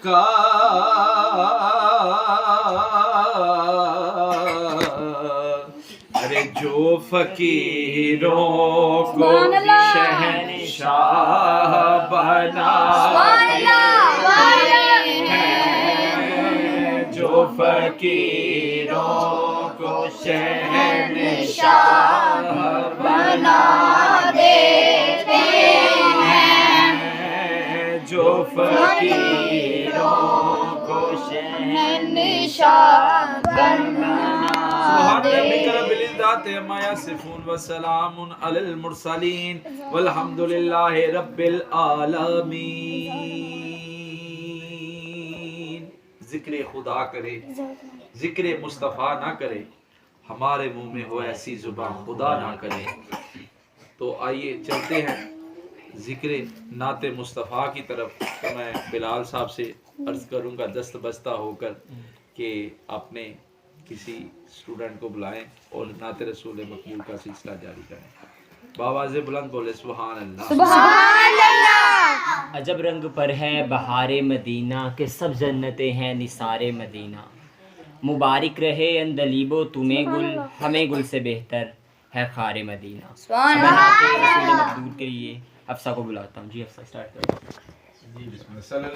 کا ارے جو فقیروں کو شہنشاہ بناتے ہیں، جو فقیروں کو شہنشاہ بنا دیتے ہیں، جو فقیروں کو شہنشاہ بنا سبحان ربک رب العزت عما یصفون وسلام علی المرسلین والحمد للہ رب العالمین۔ ذکر خدا کرے، ذکر مصطفیٰ نہ کرے، ہمارے منہ میں ہو ایسی زبان خدا نہ کرے۔ تو آئیے چلتے ہیں ذکر نعت مصطفیٰ کی طرف۔ تو میں بلال صاحب سے عرض کروں گا دست بستہ ہو کر کہ اپنے کسی اسٹوڈنٹ کو بلائیں اور نعت رسول مقبول کا سلسلہ جاری کریں۔ بآواز بلند بولے سبحان اللہ سبحان اللہ۔ عجب رنگ پر ہے بہار مدینہ کہ سب جنتیں ہیں نثار مدینہ، مبارک رہے اندلیب و تمہیں گل، ہمیں گل سے بہتر ہے خار مدینہ۔ سبحان میں نعت اللہ۔ رسول مقبول کے لیے حفصہ کو بلاتا ہوں۔ جی حفصہ اسٹارٹ کرو۔ جی بسم اللہ۔